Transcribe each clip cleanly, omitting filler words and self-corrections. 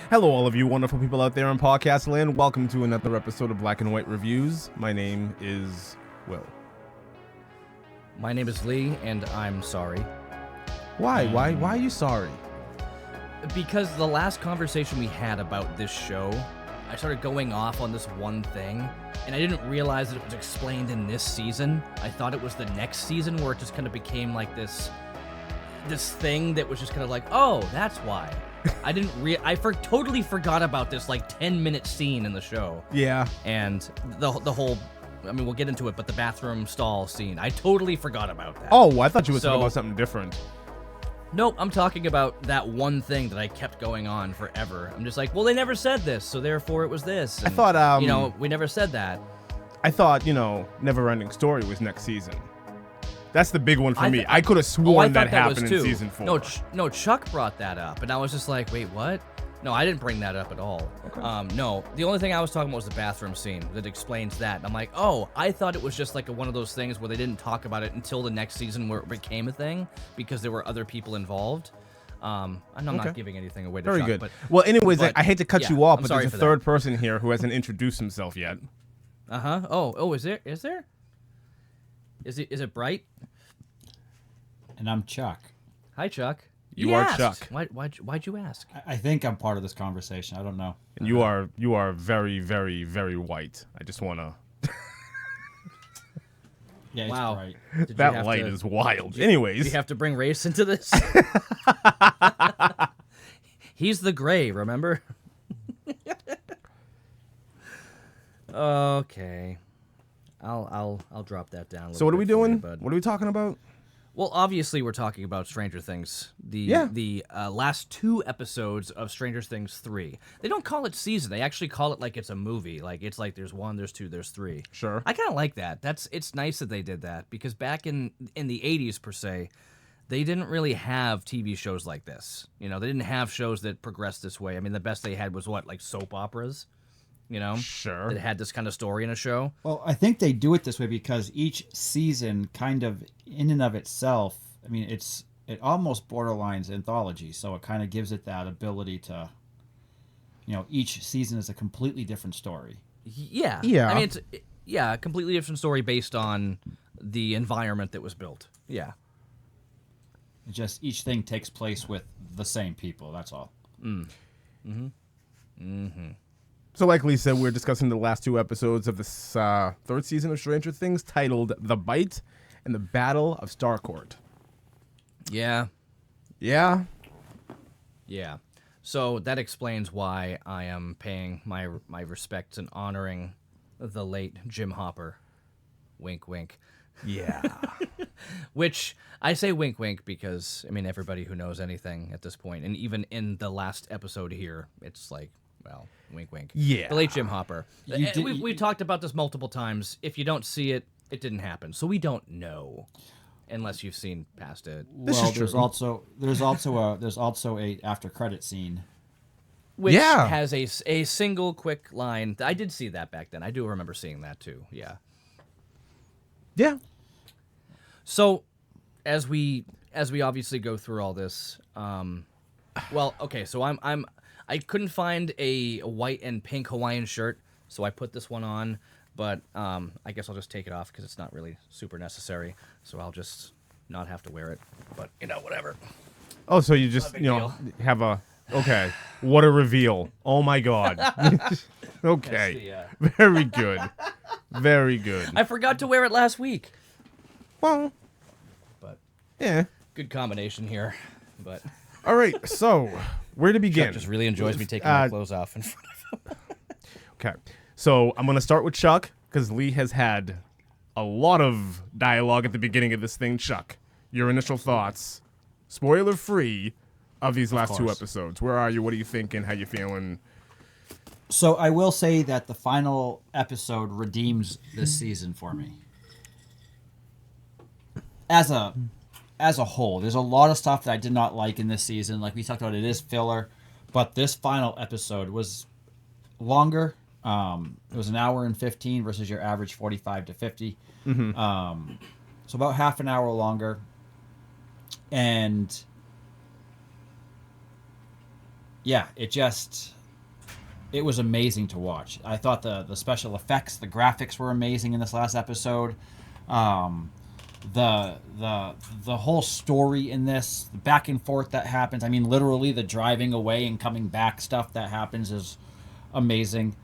Hello, all of you wonderful people out there in podcast land. Welcome to another episode of Black and White Reviews. My name is Will. My name is Lee, and I'm sorry. Why? Why are you sorry? Because the last conversation we had about this show, I started going off on this one thing, and I didn't realize that it was explained in this season. I thought it was the next season where it just kind of became like this thing that was just kind of like, oh, that's why. I totally forgot about this like 10-minute scene in the show. Yeah. And the whole, I mean, we'll get into it, but the bathroom stall scene, I totally forgot about that. Oh, I thought you were talking about something different. Nope, I'm talking about that one thing that I kept going on forever. I'm just like, well, they never said this, so therefore it was this. And, I thought, we never said that. I thought, Never-Ending Story was next season. That's the big one for me. I could have sworn that happened in season 4. No, Chuck brought that up, and I was just like, wait, what? No, I didn't bring that up at all. Okay. No, the only thing I was talking about was the bathroom scene that explains that. And I'm like, oh, I thought it was just like one of those things where they didn't talk about it until the next season where it became a thing because there were other people involved. And I'm not giving anything away to Very Chuck. good. But, well, anyways, I hate to cut you off, I'm but sorry there's a for third that. person here who hasn't introduced himself yet. Uh-huh. Oh, is there? Is it Bright? And I'm Chuck. Hi, Chuck. You are Chuck. Why'd you ask? I think I'm part of this conversation. I don't know. And you are very, very, very white. I just want to... Yeah, it's Wow. bright. That light is wild. Anyways. Do you have to bring race into this? He's the gray, remember? Okay. I'll drop that down a little So what are we bit for you, doing? bud. What are we talking about? Well, obviously we're talking about Stranger Things. The last 2 episodes of Stranger Things 3. They don't call it season. They actually call it like it's a movie. Like it's like there's 1, there's 2, there's 3. Sure. I kind of like that. It's nice that they did that because back in the 80s per se, they didn't really have TV shows like this. They didn't have shows that progressed this way. I mean, the best they had was like soap operas. Sure. That had this kind of story in a show. Well, I think they do it this way because each season kind of in and of itself, I mean, it almost borderlines anthology. So it kind of gives it that ability to, each season is a completely different story. Yeah. Yeah. I mean, it's a completely different story based on the environment that was built. Yeah. It just each thing takes place with the same people. That's all. So like Lee said, we're discussing the last 2 episodes of this 3rd season of Stranger Things titled The Bite and the Battle of Starcourt. Yeah. Yeah? Yeah. So that explains why I am paying my respects and honoring the late Jim Hopper. Wink, wink. Yeah. Which I say wink, wink because, I mean, everybody who knows anything at this point, and even in the last episode here, it's like, well, wink, wink. Yeah. The late Jim Hopper. did- We've talked about this multiple times. If you don't see it, it didn't happen. So we don't know unless you've seen past it. Well, is true. there's also a after credit scene. Which Yeah. has a single quick line. I did see that back then. I do remember seeing that too. Yeah. Yeah. So, as we obviously go through all this, well, okay. So I couldn't find a white and pink Hawaiian shirt, so I put this one on. But I guess I'll just take it off because it's not really super necessary. So I'll just not have to wear it. But whatever. Oh, so you just, Not a big deal. have a... Okay. What a reveal. Oh, my God. Okay. Very good. Very good. I forgot to wear it last week. Well, But yeah. good combination here. But All right. So, where to begin? Chuck just really enjoys me taking my clothes off in front of him. Okay. So I'm going to start with Chuck because Lee has had a lot of dialogue at the beginning of this thing. Chuck, your initial thoughts, spoiler free, of these last 2 course. episodes. Where are you? What are you thinking? How you feeling? So I will say that the final episode redeems this season for me. As a whole, there's a lot of stuff that I did not like in this season. Like we talked about, it is filler, but this final episode was longer. It was an hour and 15 versus your average 45 to 50. So about half an hour longer. And yeah, it just, it was amazing to watch. I thought the special effects, the graphics were amazing in this last episode. The whole story in this, the back and forth that happens. I mean, literally the driving away and coming back stuff that happens is amazing.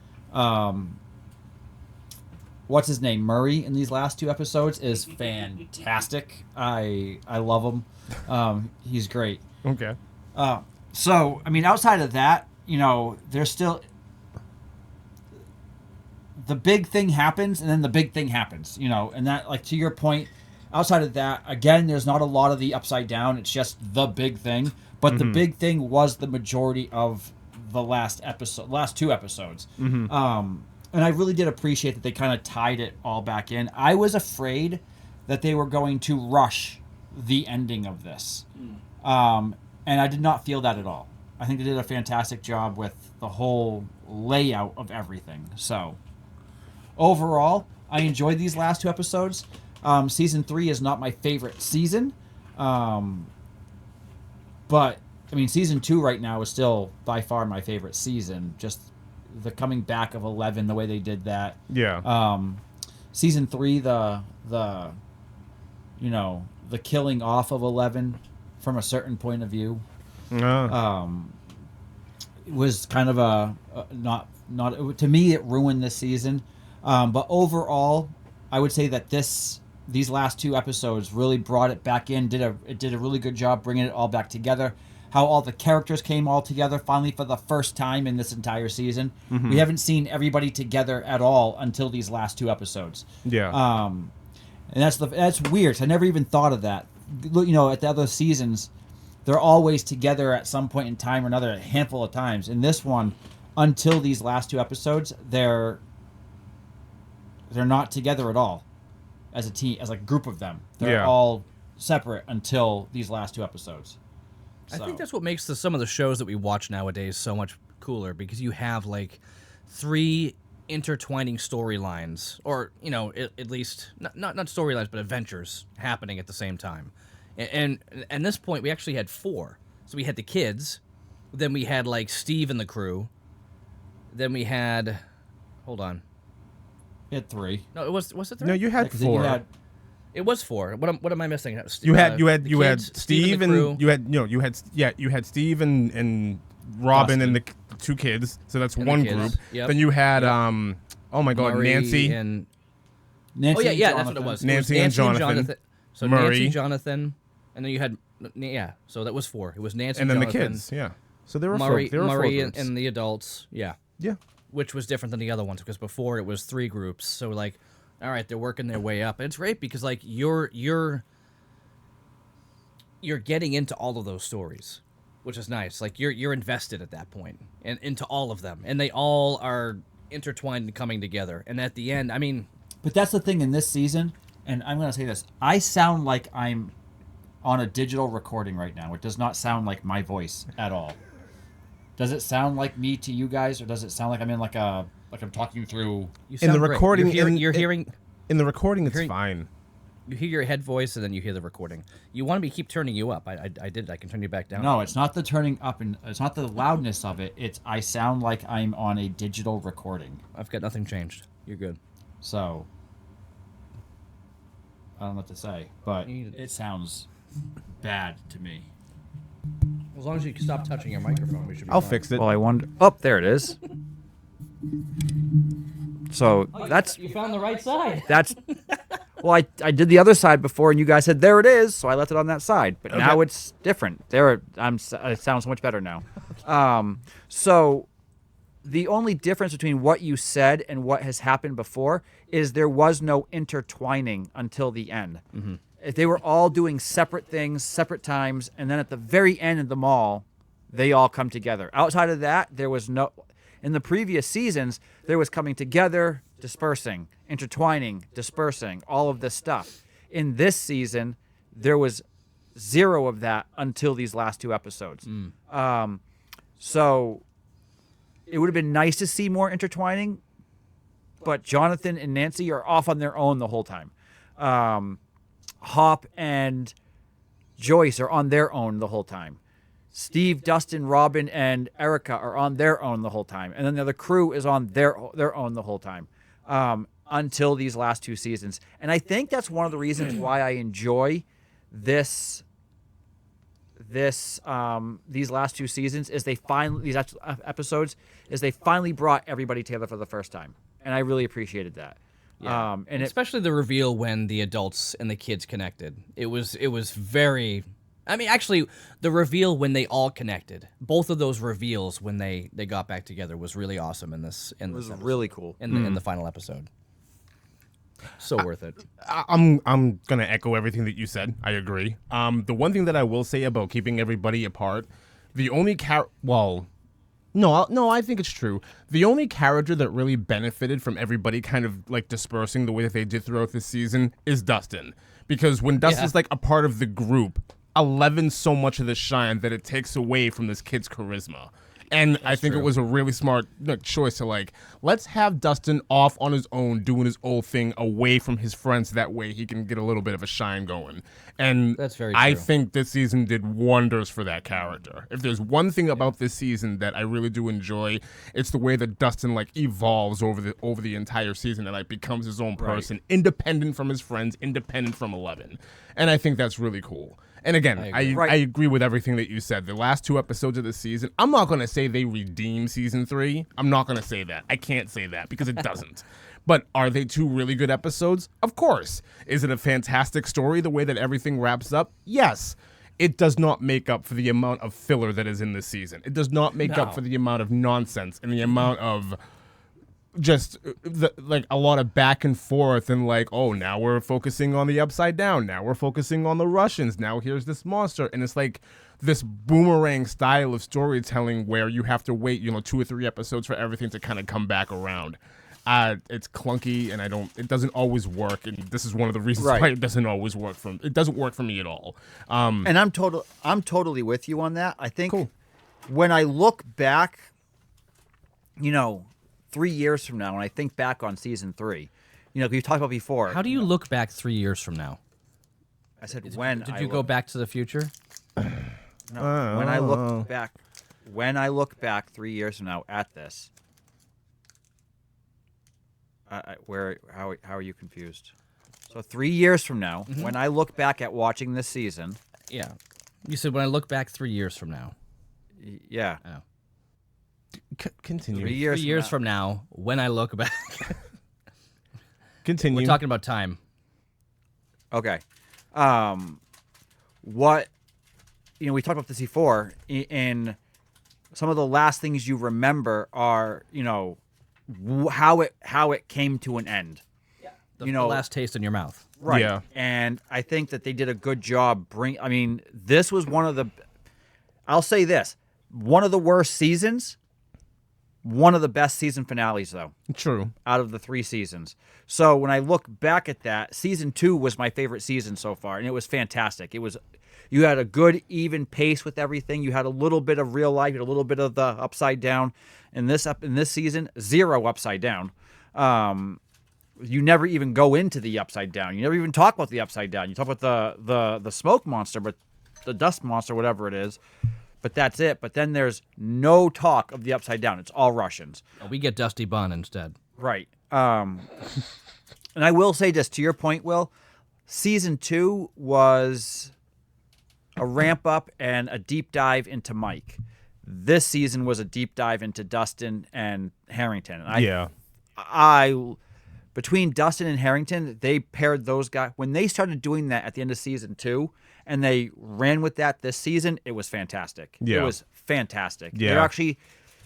What's his name? Murray in these last 2 episodes is fantastic. I love him. He's great. Okay. So, I mean, outside of that, you know, there's still the big thing happens, and then the big thing happens, you know, and that, like, to your point, outside of that, again, there's not a lot of the upside down. It's just the big thing, but the big thing was the majority of the last 2 episodes. And I really did appreciate that they kind of tied it all back in. I was afraid that they were going to rush the ending of this. And I did not feel that at all. I think they did a fantastic job with the whole layout of everything. So, overall, I enjoyed these last 2 episodes. Season 3 is not my favorite season. But, I mean, Season 2 right now is still by far my favorite season. Just the coming back of 11, the way they did that. Yeah. Season 3, the killing off of 11 from a certain point of view was kind of not to me, it ruined this season. But overall, I would say that these last 2 episodes really brought it back in. It did a really good job bringing it all back together. How all the characters came all together finally for the first time in this entire season. We haven't seen everybody together at all until these last 2 episodes. Yeah. And that's weird. I never even thought of that. You know, at the other seasons, they're always together at some point in time or another, a handful of times. In this one, until these last 2 episodes, they're not together at all as a team, as a group of them. They're all separate until these last 2 episodes. I think that's what makes some of the shows that we watch nowadays so much cooler, because you have like 3 intertwining storylines, or, you know, at least not storylines, but adventures happening at the same time. And at this point, we actually had 4. So we had the kids, then we had like Steve and the crew, then we had, hold on, You had 3. no, was it 3? No, you had 'Cause then you 4. It was 4. What am I missing? You had The kids, Steve and the crew. and you had Steve and Robin and the 2 kids. So that's And the one kids. group. Yep. Then you had oh my God, Murray Nancy. and Nancy and that's what it was. Nancy It was and Jonathan. So Murray. Nancy, Jonathan, and then you had so that was 4. It was Nancy, and then Jonathan, the kids. Yeah. So there were Murray, 4 Murray groups. and the adults. Yeah, yeah. which was different than the other ones, because before it was 3 groups. So like, all right, they're working their way up. And it's great because like you're getting into all of those stories, which is nice. Like you're invested at that point and into all of them, and they all are intertwined and coming together. And at the end, I mean, But that's the thing in this season, and I'm going to say this. I sound like I'm on a digital recording right now. It does not sound like my voice at all. Does it sound like me to you guys, or does it sound like I'm in like I'm talking through? you In the sound great. recording, you're hearing. In the recording, it's hearing- fine. You hear your head voice, and then you hear the recording. You want me to keep turning you up? I did. I can turn you back down. No, it's not the turning up, and it's not the loudness of it. It's I sound like I'm on a digital recording. I've got nothing changed. You're good. So I don't know what to say, but You- it sounds bad to me. As long as you stop touching your microphone, we should be I'll fine. fix it. Well, I wonder. Oh, there it is. So that's You found the right side. well, I did the other side before, and you guys said there it is, so I left it on that side. But now Okay. it's different. It sounds so much better now. So the only difference between what you said and what has happened before is there was no intertwining until the end. If they were all doing separate things, separate times, and then at the very end of the mall, they all come together. Outside of that, there was no. In the previous seasons, there was coming together, dispersing, intertwining, dispersing, all of this stuff. In this season, there was 0 of that until these last 2 episodes. So it would have been nice to see more intertwining, but Jonathan and Nancy are off on their own the whole time. Hop and Joyce are on their own the whole time. Steve, Dustin, Robin, and Erica are on their own the whole time, and then the other crew is on their own the whole time, until these last 2 seasons. And I think that's one of the reasons why I enjoy these last 2 seasons is episodes they finally brought everybody together for the first time, and I really appreciated that. Yeah. And Especially the reveal when the adults and the kids connected. It was very. I mean, actually, the reveal when they all connected. Both of those reveals when they got back together was really awesome in this. it was really cool. in the final episode. So worth it. I'm gonna echo everything that you said. I agree. The one thing that I will say about keeping everybody apart, the only I think it's true. The only character that really benefited from everybody kind of like dispersing the way that they did throughout this season is Dustin, because when Dustin's like a part of the group, Eleven's so much of the shine that it takes away from this kid's charisma. And I think it was a really smart choice to let's have Dustin off on his own, doing his old thing away from his friends. That way he can get a little bit of a shine going. And that's very I true. think this season did wonders for that character. If there's one thing about this season that I really do enjoy, it's the way that Dustin evolves over the entire season and becomes his own person, independent from his friends, independent from Eleven. And I think that's really cool. And again, I agree with everything that you said. The last 2 episodes of the season, I'm not going to say they redeem season 3. I'm not going to say that. I can't say that because it doesn't. But are they 2 really good episodes? Of course. Is it a fantastic story, the way that everything wraps up? Yes. It does not make up for the amount of filler that is in this season. It does not make up for the amount of nonsense and the amount of just a lot of back and forth and now we're focusing on the Upside Down, now we're focusing on the Russians, now here's this monster, and it's this boomerang style of storytelling where you have to wait 2 or 3 episodes for everything to kind of come back around. It's clunky and it doesn't always work, and this is one of the reasons why it doesn't always work it doesn't work for me at all. And I'm totally with you on that. I think when I look back, 3 years from now, when I think back on season 3, we've talked about before. How do you look back 3 years from now? I said Did you go back to the future? No, when I look back 3 years from now at this, how are you confused? So 3 years from now, when I look back at watching this season, Yeah. You said when I look back 3 years from now. Yeah. Oh. Continue. 3 years. 3 years from now, when I look back. Continue. We're talking about time. Okay. What we talked about this before. In some of the last things you remember are how it came to an end. The last taste in your mouth. Right. Yeah. And I think that they did a good job this was I'll say this, one of the worst seasons, one of the best season finales though. True. Out of the 3 seasons. So when I look back at that, season 2 was my favorite season so far, and it was fantastic. You had a good even pace with everything. You had a little bit of real life, you had a little bit of the Upside Down. In this season, 0 Upside Down. You never even go into the Upside Down. You never even talk about the Upside Down. You talk about the smoke monster, but the dust monster, whatever it is. But that's it. But then there's no talk of the Upside Down. It's all Russians. We get Dusty Bun instead. Right. And I will say this, to your point, Will, season 2 was a ramp up and a deep dive into Mike. This season was a deep dive into Dustin and Harrington. And between Dustin and Harrington, they paired those guys. When they started doing that at the end of season 2, and they ran with that this season, it was fantastic. Yeah. It was fantastic. Yeah. They're actually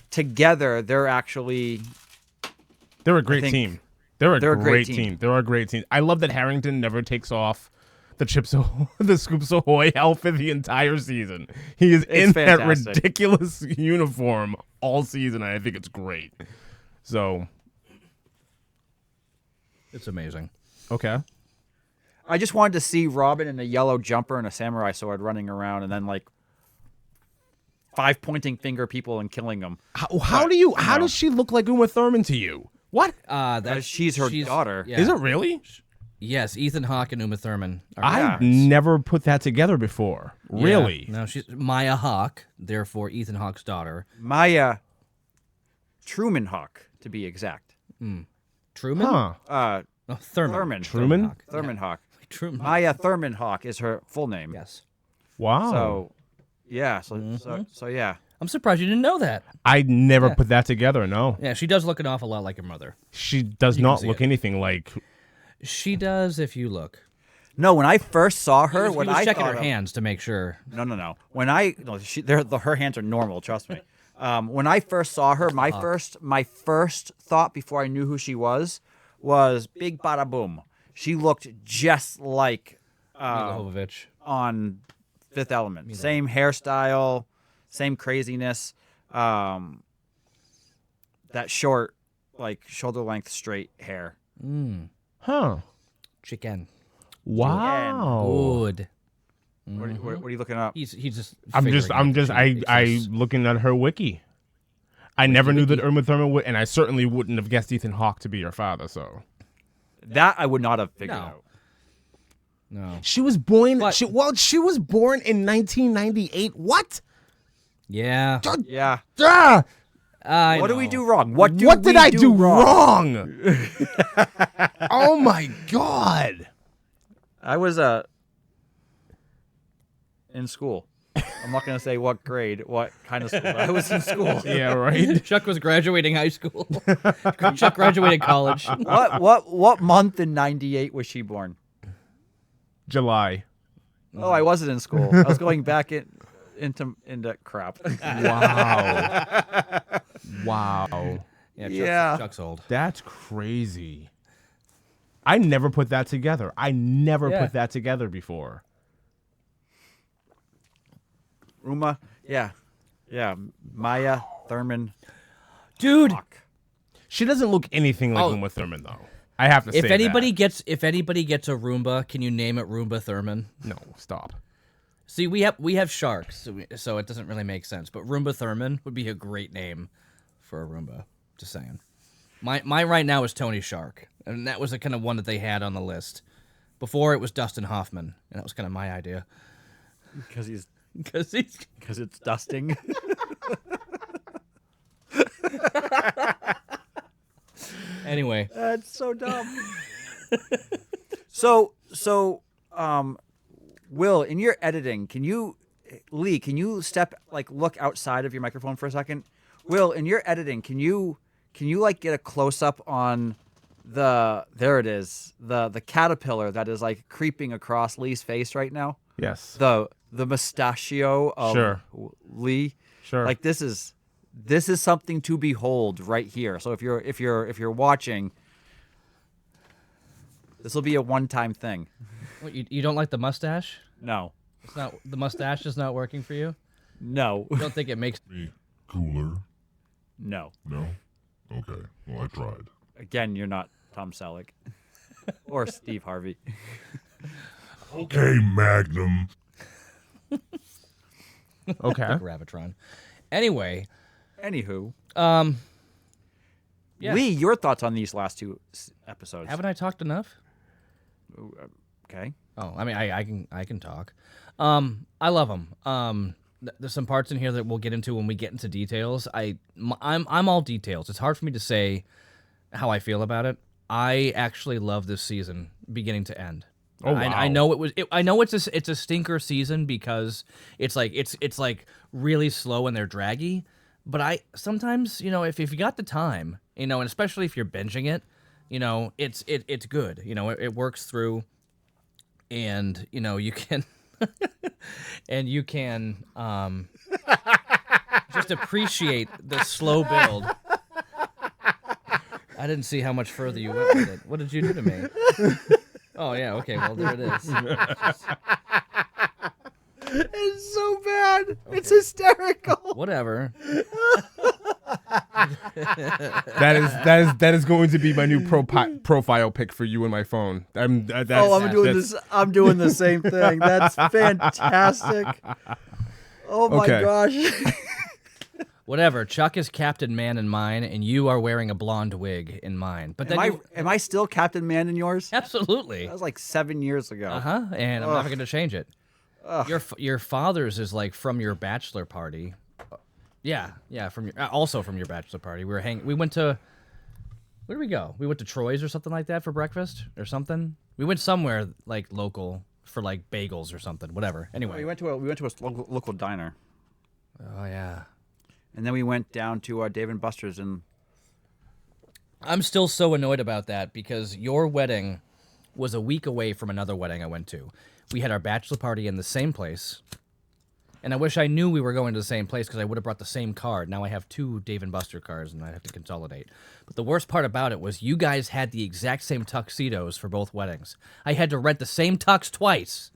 together. They're a great team. They're a great team. They're a great team. I love that Harrington never takes off the Scoops Ahoy outfit the entire season. He is in fantastic. that ridiculous uniform all season, and I think it's great. So, It's amazing. okay. I just wanted to see Robin in a yellow jumper and a samurai sword running around, and then 5 pointing finger people and killing them. How does she look like Uma Thurman to you? What? She's her daughter. Yeah. Is it really? Yes, Ethan Hawke and Uma Thurman. Are I parents. never put that together before. Yeah. Really? No, she's Maya Hawke, therefore Ethan Hawke's daughter. Maya Truman Hawk, to be exact. Truman? Huh. No, Thurman. Thurman. Truman? Hawke. Thurman Hawk. Truman. Maya Thurman Hawk is her full name. Yes. Wow. So, yeah. So yeah. I'm surprised you didn't know that. I never put that together. No. Yeah, she does look an awful lot like her mother. She does You not can see look it. anything like. She does if you look. No, when I first saw her, He what was I checking thought her of, hands to make sure. No. When her hands are normal. Trust me. When I first saw her, my first thought before I knew who she was Big Bada Boom. She looked just like Mila Jovovich. on Fifth Element. Same hairstyle, same craziness. That short, like shoulder length straight hair. Huh. Chicken. Wow. Good. What are you looking up? He's just. I'm just figuring out I she I exists. looking at her wiki. I never knew that Uma Thurman would, and I certainly wouldn't have guessed Ethan Hawke to be your father. So That I would not have figured No. out. No. she was born. But- She was born in 1998. What? Yeah. Yeah. Ah! What do we do wrong? What What did we I do wrong? wrong? Oh my god! I was in school. I'm not gonna say what grade, what kind of school. But I was in school. Yeah, right. Chuck was graduating high school. Chuck graduated college. What month in '98 was she born? July. Oh, I wasn't in school. I was going back into crap. Wow. Wow. Yeah. Chuck's old. That's crazy. I never put that together. I never Yeah. put that together before. Uma, yeah, Maya Thurman. Dude, Hawk. She doesn't look anything like Oh. Uma Thurman, though. I have to say if anybody that. gets a Roomba, can you name it Roomba Thurman? No, stop. See, we have sharks, so it doesn't really make sense. But Roomba Thurman would be a great name for a Roomba. Just saying. My right now is Tony Shark, and that was the kind of one that they had on the list. Before it was Dustin Hoffman, and that was kind of my idea. Because Because it's dusting. anyway, That's so dumb. so, Will, in your editing, Lee, can you look outside of your microphone for a second? Will, in your editing, can you like get a close up on there it is, the caterpillar that is like creeping across Lee's face right now? Yes. The mustachio of Sure. Lee. Sure. Like this is something to behold right here. So if you're watching, this will be a one-time thing. what, you don't like the mustache? No. It's not the mustache is not working for you. No. You don't think it makes Me cooler? No. No? Okay. Well, I tried. Again, you're not Tom Selleck or Steve Harvey. Okay, Magnum. Okay. Gravitron? Anyway, Anywho, yeah. Lee, your thoughts on these last two episodes? Haven't I talked enough? Okay. Oh, I mean, I can talk. I love them. There's some parts in here that we'll get into when we get into details. I'm all details. It's hard for me to say how I feel about it. I actually love this season, beginning to end. Oh, wow. I know it was. I know it's a stinker season because it's like really slow and they're draggy. But I sometimes, if you got the time, and especially if you're binging it, it's good. It works through, and you can and you can just appreciate the slow build. I didn't see how much further you went with it. What did you do to me? Oh yeah, okay, well there it is. It's so bad. It's hysterical. Whatever. That is going to be my new profile pic for you in my phone. I'm doing this. I'm doing the same thing. That's fantastic. Oh my Okay. gosh. Whatever. Chuck is Captain Man in mine, and you are wearing a blonde wig in mine. But then Am I still Captain Man in yours? absolutely. That was like 7 years ago. And I'm never going to change it. Your father's is like from your bachelor party. Yeah, from your also from your bachelor party. We went to where did we go? We went to Troy's or something like that for breakfast or something. We went somewhere like local for like bagels or something, whatever. Anyway. We went to a local diner. Oh yeah. And then we went down to Dave & Buster's and I'm still so annoyed about that because your wedding was a week away from another wedding I went to. We had our bachelor party in the same place. And I wish I knew we were going to the same place because I would have brought the same card. Now I have 2 Dave & Buster cards and I have to consolidate. But the worst part about it was you guys had the exact same tuxedos for both weddings. I had to rent the same tux twice.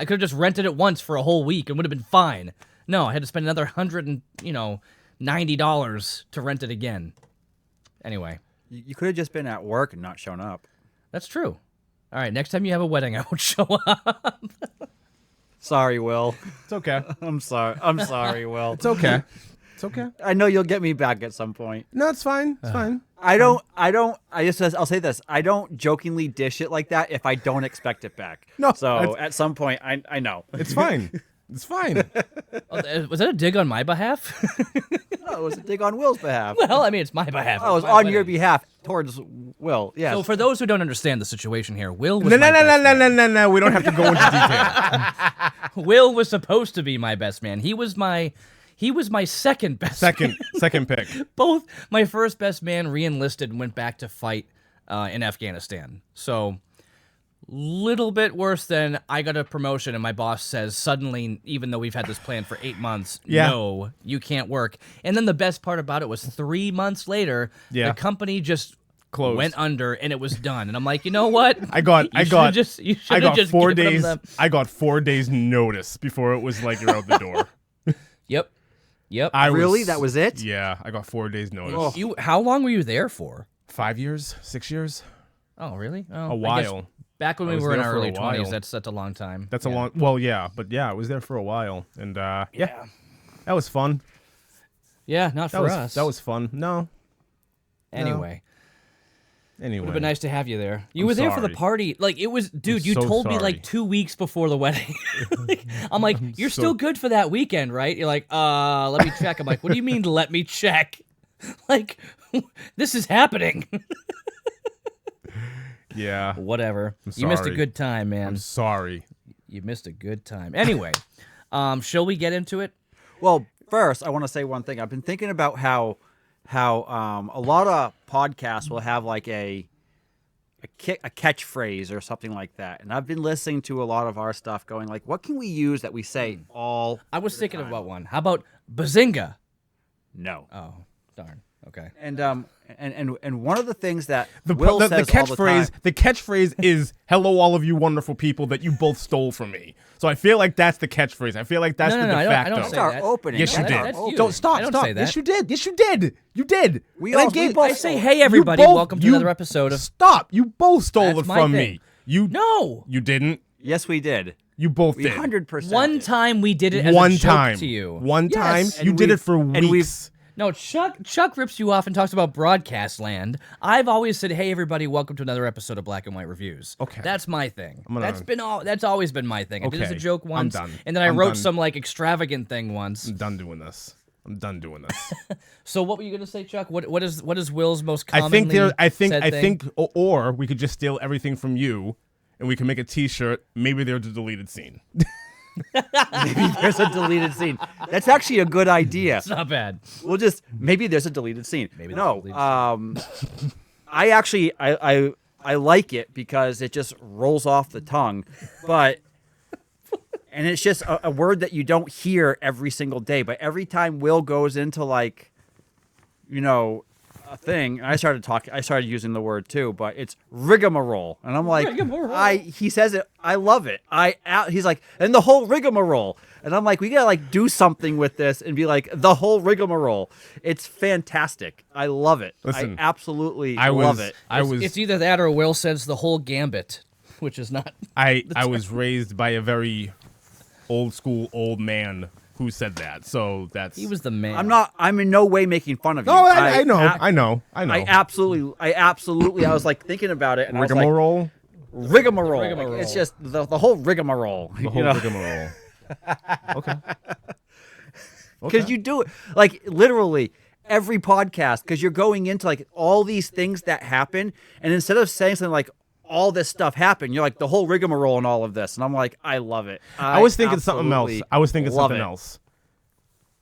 I could have just rented it once for a whole week and would have been fine. No, I had to spend another $190 to rent it again. Anyway. you could have just been at work and not shown up. That's true. All right, next time you have a wedding, I won't show up. Sorry, Will. It's okay. I'm sorry, Will. It's okay. It's okay. I know you'll get me back at some point. No, it's fine. It's fine. I'll say this. I don't jokingly dish it like that if I don't expect it back. No, So it's- at some point, I know. It's fine. It's fine. Was that a dig on my behalf? No, it was a dig on Will's behalf. Well, I mean, it's my behalf. Oh, it was my on your wedding. behalf towards Will. Yes. So for those who don't understand the situation here, Will was No, my best man. no. We don't have to go into detail. Will was supposed to be my best man. He was my second best. man. Second pick. Both my first best man re-enlisted and went back to fight in Afghanistan. So little bit worse than I got a promotion and my boss says suddenly, even though we've had this plan for 8 months, Yeah. no, you can't work. And then the best part about it was 3 months later, Yeah. the company just Closed. went under and it was done. And I'm like, you know what? I got You got 4 days. I got 4 days notice before it was like you're out the door. Yep. Really? That was it? Yeah, I got 4 days notice. How long were you there for? 5 years, 6 years, Oh, really? Oh, a I guess while. Back when I we was were in there our for a early 20s, while. that's a long time. That's a Yeah. long. Well, yeah, but yeah, I was there for a while, and yeah, that was fun. Yeah, not That for was us. that was fun. No, Anyway. anyway, Would have been nice to have you there. You I'm were there for the sorry. party. Like, it was, dude, you so told me sorry. like 2 weeks before the wedding. I'm like, you're so- still good for that weekend, right? You're like, let me check. I'm like, what do you mean, let me check? Like, this is happening. Yeah, Whatever. You missed a sorry. good time, man. I'm sorry. You missed a good time. Anyway, shall we get into it? Well, first, I want to say one thing. I've been thinking about how a lot of podcasts will have like a catchphrase or something like that, and I've been listening to a lot of our stuff, going like, what can we use that we say all? I was thinking about one. How about Bazinga? No. Oh, darn. Okay. And one of the things that The Will the says all the catchphrase time. the catchphrase is "Hello, all of you wonderful people that you both stole from me." So I feel like that's the catchphrase. I feel like that's No, the no, de I facto. don't That's say our that. opening. Yes, you That's- did. that's you. Don't stop. I don't Stop. say that. Yes, you did. Yes, you did. You did. We And all- gave- we both I say, stole. hey, you everybody, both- welcome to you- another episode of... Stop. You both stole That's it my from thing. me. You No! You didn't. Yes, we did. You both We did. 100%. One did. time we did it as One a joke time. to you. One Yes. time. And You did we've- it for and we've- weeks. No, Chuck rips you off and talks about broadcast land. I've always said, hey, everybody, welcome to another episode of Black and White Reviews. Okay. That's my thing. gonna- That's always been my thing. I did it as a Okay. joke I'm once. done. And then I I'm wrote done. some, like, extravagant thing once. I'm done doing this. I'm done doing this. So what were you going to say, Chuck? What is Will's most I commonly think there. I think. said I thing? think. Or we could just steal everything from you, and we can make a T-shirt. Maybe there's a deleted scene. Maybe there's a deleted scene. That's actually a good idea. It's not bad. We'll just maybe there's a deleted scene. Maybe No, there's a deleted I actually I like it because it just rolls off the tongue, but and it's just a word that you don't hear every single day. But every time Will goes into like, a thing, I started using the word too, but it's rigmarole, and I'm like, Rigmarole. he says it, I love it. He's like, and the whole rigmarole, and I'm like, we gotta like do something with this and be like the whole rigmarole. It's fantastic. I love it. Listen, I absolutely I love was. it. I was. It's either that or Will says the whole gambit, which is not... I was raised by a very old school old man who said that. So that's He was the man. I'm in no way making fun of you. No, I know. ab- I know. I absolutely, I was like thinking about it, and I was like, Rigmarole. rigmarole. Rigmarole. It's just the whole rigmarole. The whole rigmarole. Okay. Because you do it like literally every podcast, because you're going into like all these things that happen, and instead of saying something like all this stuff happened, you're like the whole rigmarole and all of this, and I'm like, I love it. I was thinking something else. absolutely I was thinking love something it. else.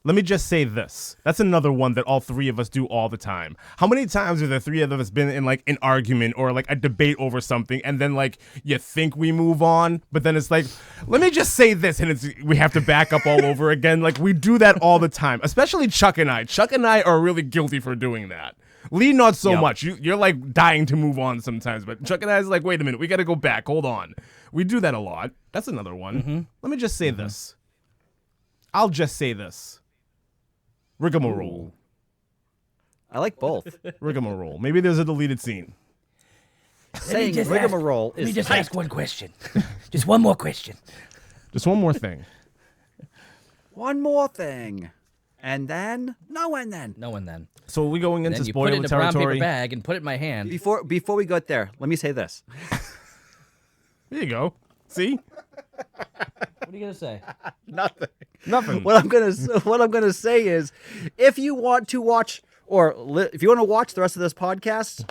Let me just say this. That's another one that all three of us do all the time. How many times have the three of us been in like an argument or like a debate over something, and then like you think we move on, but then it's like, let me just say this, and we have to back up all over again. Like we do that all the time, especially Chuck and I. Chuck and I are really guilty for doing that. Lee, not so Yep. much. You're like dying to move on sometimes, but Chuck and I is like, wait a minute, we got to go back. Hold on. We do that a lot. That's another one. Let me just say this. I'll just say this. Rigmarole. I like both. Rigmarole. Maybe there's a deleted scene. Saying just rigmarole Let me is just tight. ask one question. Just one more question. Just one more thing. One more thing, and then and then. No one then. So are we going into Then you put it spoiler in a brown paper territory? bag and put it in my hand. Before we go there, let me say this. There you go. See? What are you gonna say? Nothing. Nothing. What I'm gonna say is, if you want to watch if you want to watch the rest of this podcast,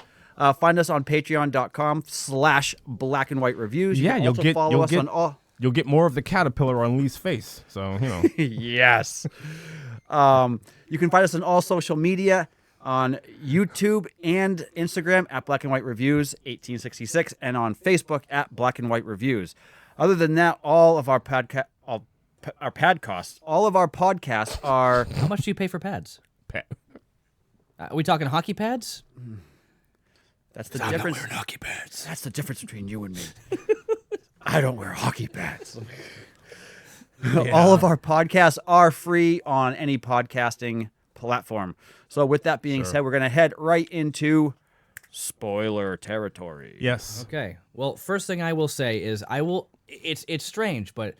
find us on patreon.com/black and white reviews. Yeah, can you'll also get- follow you'll us get- on all. You'll get more of the caterpillar on Lee's face. So, you know. Yes. You can find us on all social media on YouTube and Instagram at Black and White Reviews 1866 and on Facebook at Black and White Reviews. Other than that, all of our podcasts are How much do you pay for pads? Pat. Are we talking hockey pads? that's the difference. hockey pads. That's the difference between you and me. I don't wear hockey pads. All of our podcasts are free on any podcasting platform. So with that being said, we're going to head right into spoiler territory. Yes. Okay. Well, first thing I will say is it's strange, but